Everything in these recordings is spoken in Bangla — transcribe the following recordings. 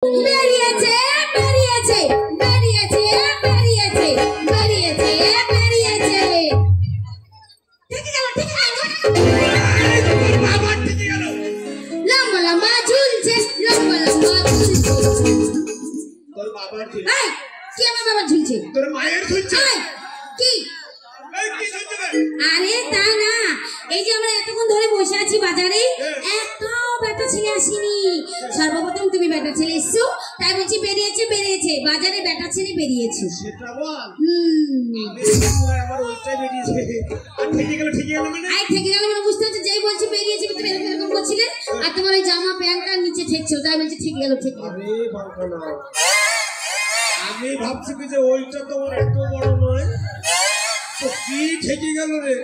বেরিয়েছে বেরিয়েছে বেরিয়েছে বেরিয়েছে বেরিয়েছে বেরিয়েছে ঠিক গেল বাবা ঠিক গেল লম্বা লম্বা ঝুলছে লম্বা লম্বা ঝুলছে তোর বাবার ঝুলছে এই কি আমার বাবার ঝুলছে তোর মায়ের ঝুলছে কি এই কি ঝুলছে আরে তা না এই যে আমরা এতক্ষণ ধরে বসে আছি বাজারে একটাও বেটা ছেলে আসেনি সর্বপ্রথম তুমি বেটা ছেলে এসছো তাই বলছি বেরিয়েছে বেরিয়েছে বাজারে বেটা ছেলে বেরিয়েছে সেটা বল আমার ওইটাই বেরিয়েছে আর ঠিক গেল মানে আই থেকে গেল মানে বুঝতে হচ্ছে যেই বলছি বেরিয়েছে তুমি এরকম করছিলে আর তোমার ওই জামা প্যান্টটা নিচে ঠেকছো তাই বলছি ঠিক গেল আরে বাবা আমি ভাবছি যে ওইটা তোমার এত বড় নয় তো কি ঠেকে গেল রে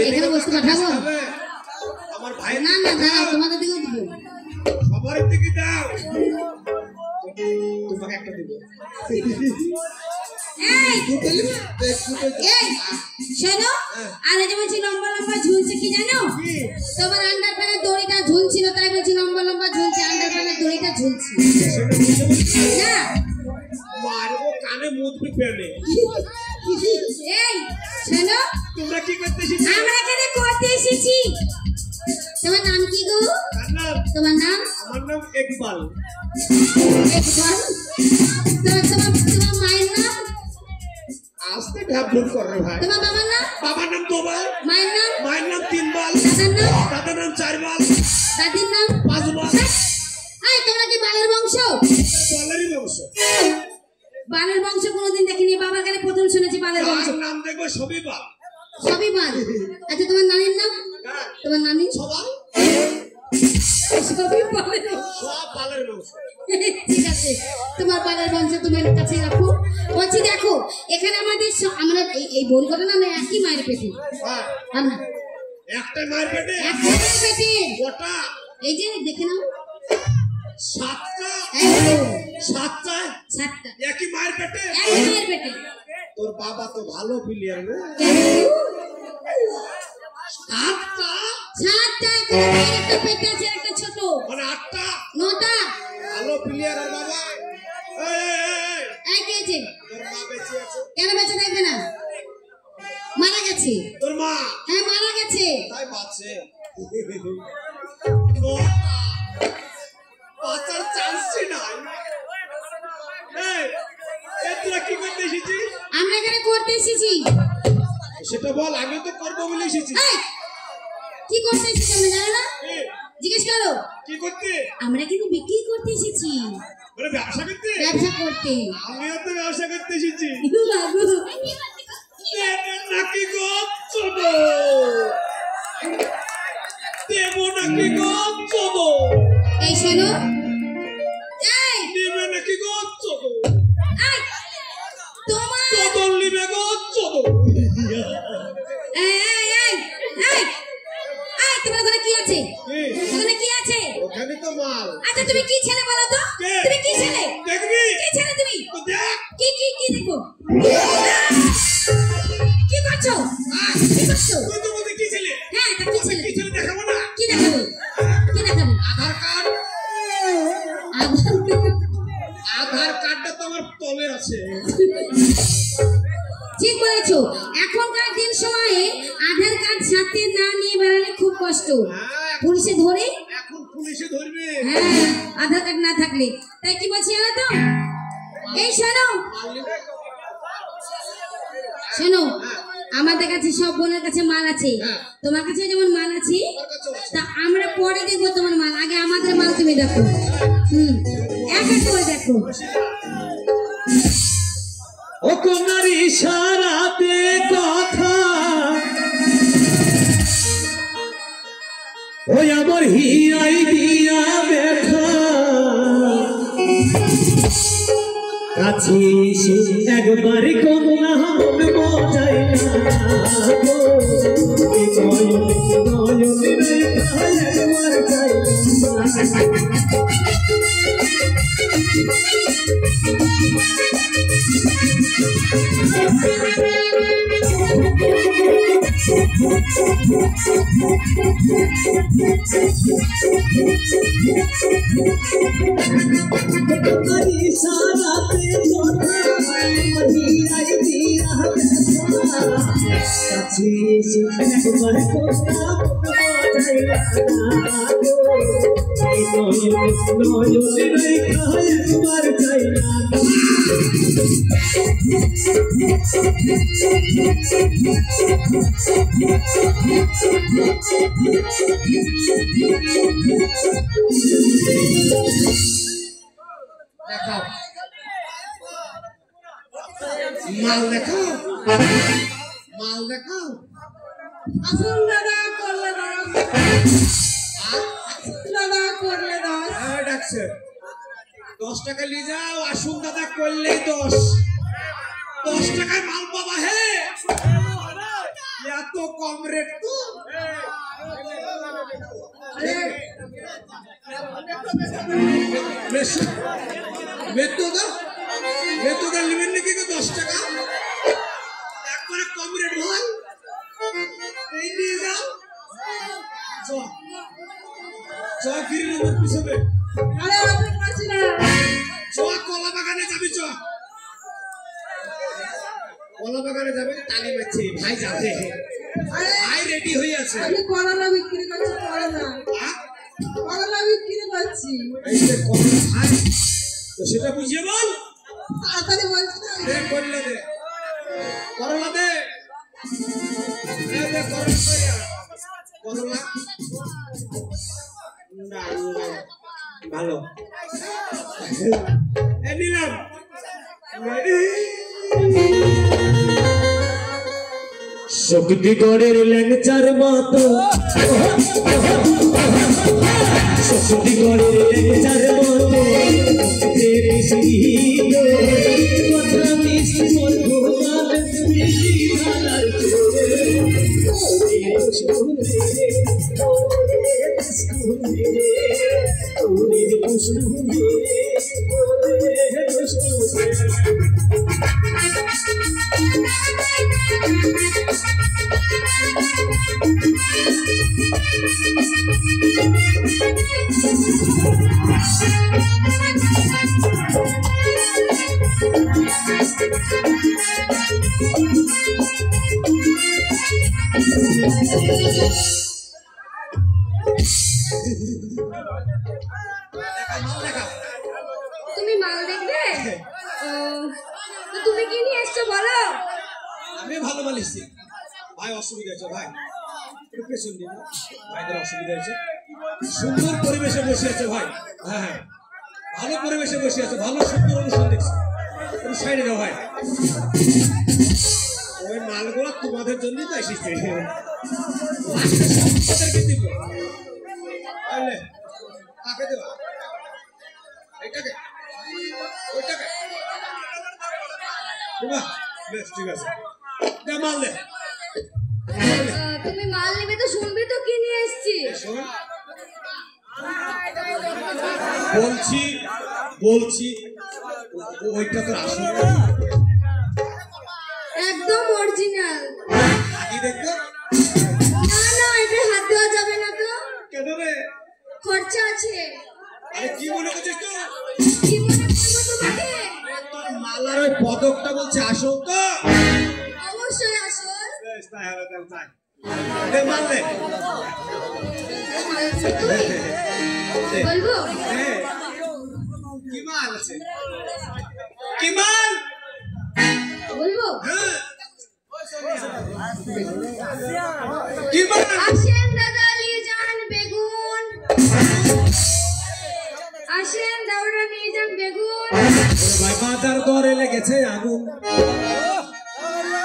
এখানে বসতে পাঠাবো আমার ভাই না না দাঁড়াও তোমাদের দিকেও দিব সবার দিকে দাও তোমাকে একটা দিব এই এই শোনো আরে যে বলছি লম্বা লম্বা ঝুলছে কি জানো তোমার আন্ডার প্যান্টের দড়িটা ঝুলছিল তাই বলছি লম্বা লম্বা ঝুলছে আন্ডার প্যান্টের দড়িটা ঝুলছে না মারবো কানে মুদবি ফেলে এই শোনো তোমরা কি করতে এসেছো আমরা এখানে করতে এসেছি তোমার নাম কি গো তোমার নাম আমার নাম ইকবাল ইকবাল তোমার মায়ের নাম আস্তে ঢাবঢুব কর রে ভাই তোমার বাবার নাম দুবার মায়ের নাম 3 বার দাদার নাম 4 বার দাদির নাম 5 বার এই তোমরা কি বালের বংশ বালেরই বংশ বালের বংশ কোনোদিন দেখিনি বাবার কাছে প্রথম শুনেছি বালের বংশ নাম দেখো সবই বাল আচ্ছা তোমার নানির নাম তোমার নানি সবাই সবই বালের সব বালের বংশ ঠিক আছে তোমার বালের বংশ তোমার কাছে রাখো বলছি দেখো এখানে আমাদের আমরা এই বোন কটা না আমরা একই মায়ের পেটে আমরা একটা মায়ের পেটে কটা এই যে দেখে নাও 7টা একই মায়ের পেটে তোর বাবা তো ভালো প্লেয়ার না 7টা একটা পেটে আছে একটা ছোট মানে 8টা 9টা ভালো প্লেয়ার আর বাবা এই কে আছে তোর মা বেঁচে আছে কেন বেঁচে থাকবে না মারা গেছে তোর মা হ্যাঁ মারা গেছে তাই বাঁচে বাঁচার চান্সই নাই তোরা কি করতে এসেছিস আমরা এখানে করতে এসেছি সেটা বল আগে তো করবো বলে এসেছি কি করতে এসেছি আমরা জানো না জিজ্ঞেস করো কি করতে আমরা কিন্তু বিক্রি করতে এসেছি মানে ব্যবসা করতে আমিও তো ব্যবসা করতে এসেছি নাকি গো চলো দেবো নাকি গো চলো এই শোনো নিবে নাকি গো চলো তোমার চদল নিবে গো চলো তোমার ওখানে কি আছে ওখানে কি আছে ওখানে তো মাল আচ্ছা তুমি কি ছেলে বলো তো তুমি কি ছেলে দেখবি কি ছেলে তুমি দেখ কি দেখো কি করছো তুই তো বলতে কি ছেলে হ্যাঁ তা কি ছেলে দেখাবো না কি দেখাবো আধার কার্ডটা তো আমার তলে আছে ঠিক বলেছো এখনকার দিন সময়ে আধার কার্ড সাথে না নিয়ে বেড়ালে খুব কষ্ট পুলিশে ধরে এখন পুলিশে ধরবে হ্যাঁ আধার কার্ড না থাকলে তাই কি বলছি জানো তো এই শোনো আমাদের কাছে সব বোনের কাছে মাল আছে তোমার কাছে যেমন মাল আছে তা আমরা পরে দেখবো তোমার মাল আগে আমাদের মাল তুমি দেখো এক এক করে দেখো ও কোনার ইশারাতে কথা ওই আমার হিয়াই দিয়া দেখা কাছে এসে একবার কন্যা মন বোঝাই ইশারাতে তোরা মদিনায় দিয়া কাছে এসে একবার কথা বলাইলা নয়নে রেখা একবার চাইলা দেখাও মাল দেখাও মাল দেখাও আসুন দাদা করলে দাস দাদা করলে দাস ডাকছে 10 টাকা নিয়ে যাও আসুন দাদা করলেই 10 টাকায় মাল পাবা হে এত কম রেট তো মেতো নেবেন নাকি 10 টাকা একবারে কম রেট ভাই এই নিয়ে যাও গিরি নম্বর পিছনে আরে আমি পাচ্ছি না কলা বাগানে যাবি কলা বাগানে যাবে তালি মারছে ভাই যাবে ভাই রেডি হয়ে আছে আমি করলা বিক্রি করছি করলা বিক্রি করছি এই যে করলা ভাই তো সেটা বুঝিয়ে বল তাড়াতাড়ি বলছি না দে করলা দে করলা দে করলা না ভালো নিলাম শক্তিগড়ের ল্যাংচার মতো শক্তিগড়ের ল্যাংচার মতো কথা মিষ্টি বলবো তুমি মাল দেখবে তো তুমি কি নিয়ে এসছো বলো আমি ভালো মাল এসেছি ভাই অসুবিধা হচ্ছে ভাই একটু পেছন দিন ভাইদের অসুবিধা হচ্ছে সুন্দর পরিবেশে বসে আছে ভাই হ্যাঁ হ্যাঁ ভালো পরিবেশে বসে আছে ভালো সুন্দর অনুষ্ঠান দেখছি একটু সাইডে যাও ভাই ওই মালগুলো তোমাদের জন্যই তো এসেছে দিব কাকে দেবা এইটাকে ওইটাকে বেশ ঠিক আছে দে মাল দে তুমি মাল নেবে তো শুনবি তো কি নিয়ে এসেছি বলছি ওইটা তো আসল একদম অরিজিনাল আগে দেখো না এটা হাত দেওয়া যাবে না তো কেন রে খরচা আছে আরে কি মনে করছিস তো কি মনে করবো তোমাকে তোর মালার ওই পদকটা বলছে আসল তো অবশ্যই আসল বেশ তাই হবে তাই দে মাল দে বলবো কি মাল আছে কি মাল বলবো হ্যাঁ কি মাল আসেন দাদা নিয়ে যান বেগুন আসেন দাওরা নিয়ে যান বেগুন ভাই বাজার দরে লেগেছে আগুন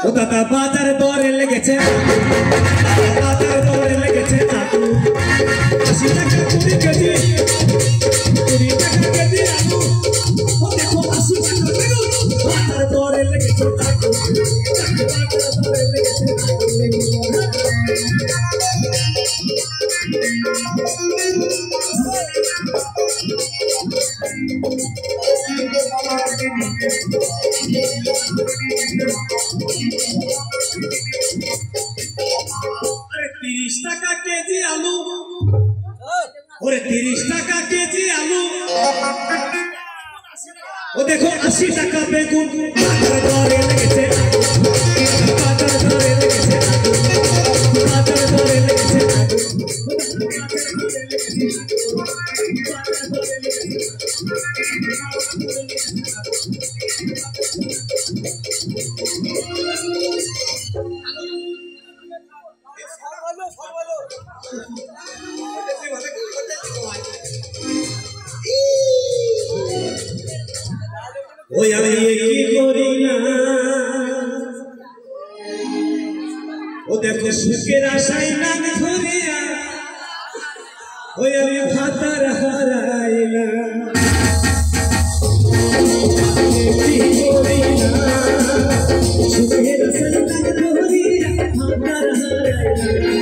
ও দাদা বাজার দরে লেগেছে বাজার দরে লেগেছে আগুন 80 টাকা 20 কেজি 20 টাকা কেজি আলু ও দেখো 80 টাকা বেগুন বাজার দরে লেগেছে আগুন বাজার দরে লেগেছে আগুন ও দেখো 80 টাকা বেগুন বাজার দরে লেগেছে বাজার দরে লেগেছে বাজার দরে লেগেছে ওই আমি কি করি না ও দেখো সুখের আশায় নাম ধরিয়া ওই আমি ভাতার হারাইলাম কি করি না সুখের আশায় নাম ধরিয়া ভাতার হারাইলাম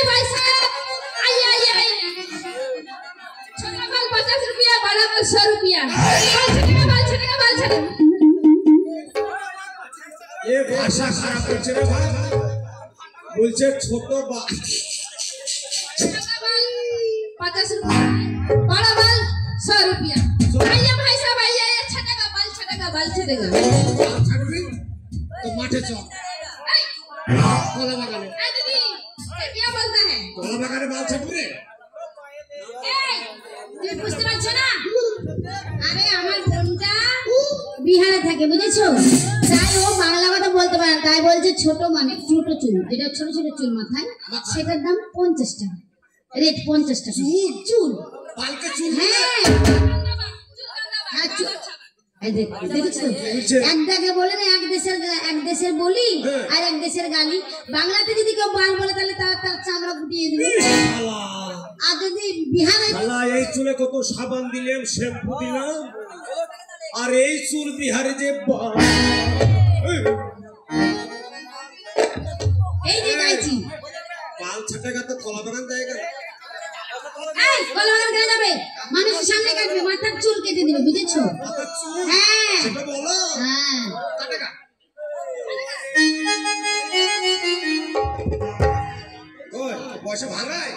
भाई साहब आइए छोटा बाल 50 रुपया बड़ा बाल 100 रुपया बाल छटेगा ये भाषा खराब करছে রে ভাই বলছে ছোট বাল छोटा बाल 50 रुपया बड़ा बाल 100 रुपया आइए भाई साहब आइए छटेगा बाल ছাড়বি তো মাঠে চল কলা বাগানে दीदी क्या बोलता है কলা বাগানে বাল ছাড়বি রে তুমি বুঝতে পারছো না আরে আমার বোনটা বিহারে থাকে বুঝেছো তাই ও বাংলা কথা বলতে পারে তাই বলছে ছোট মানে ছোট চুল যেটা ছোট ছোট চুল মাথায় সেটার দাম 50 টাকা রেট 50 টাকা চুল বালকে চুল হ্যাঁ হ্যাঁ চুল এই দেখছো একটাকে বলে না এক দেশের বলি আর এক দেশের গালি বাংলাতে যদি কেউ বাল বলে তাহলে তার চামড়া ফুটিয়ে দিবে আর যদি বিহারে শালা এই চুলে কত সাবান দিলাম শ্যাম্পু দিলাম আর এই চুল বিহারে যে এই যে গাইছি বাল ছাটাগা তো কলা বাগান জায়গা এই কলার গায়ে যাবে মানুষের সামনে কাটবে মাথার চুল কেটে দিবে বুঝেছো হ্যাঁ সেটা বলো হ্যাঁ ছাটাগা ওই পয়সা ভাঙায়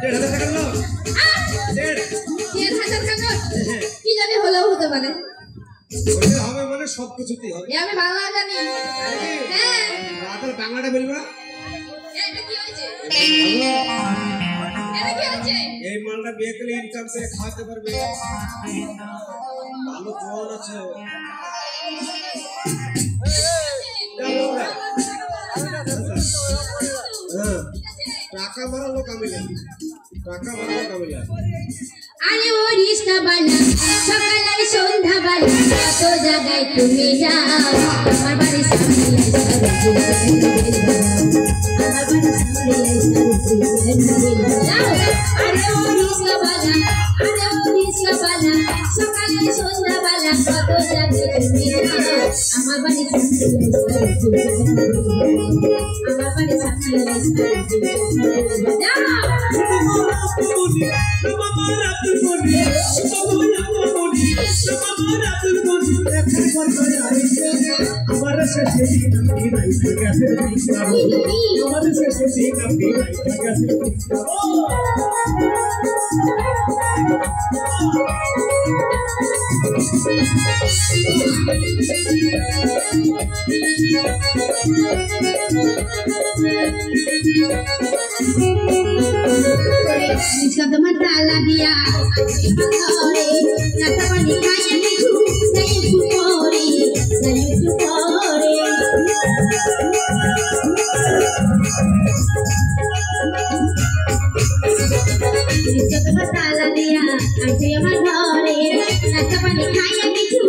1,500 টাকা দাও 1,500 টাকা কি জানি হলেও হতে পারে ওইটা হবে মানে সব কিছুতেই হবে আমি বাংলা জানি হ্যাঁ রাতের বাংলাটা বলবা এটা কি হয়েছে এটা কি হয়েছে এই মালটা বিয়ে করলে ইনকাম করে খাওয়াতে পারবে ভালো জোয়ান আছে টাকা মারা লোক আমি টাকা মারা লোক আমি আরে ও রিস্কা বানা সকাল আর সন্ধ্যা বানা কত জায়গায় তুমি যাও আমার বাড়ি সামনে আরে ও রিস্কা বানা সকাল আর সন্ধ্যা বানা কত জায়গায় তুমি যাও আমার বাড়ি সামনে इसका तो मसाला दिया नाता पानी खाया मिठू नहीं सुपोरी इसका तो मसाला दिया ऐसे हमारे नाता पानी खाया मिठू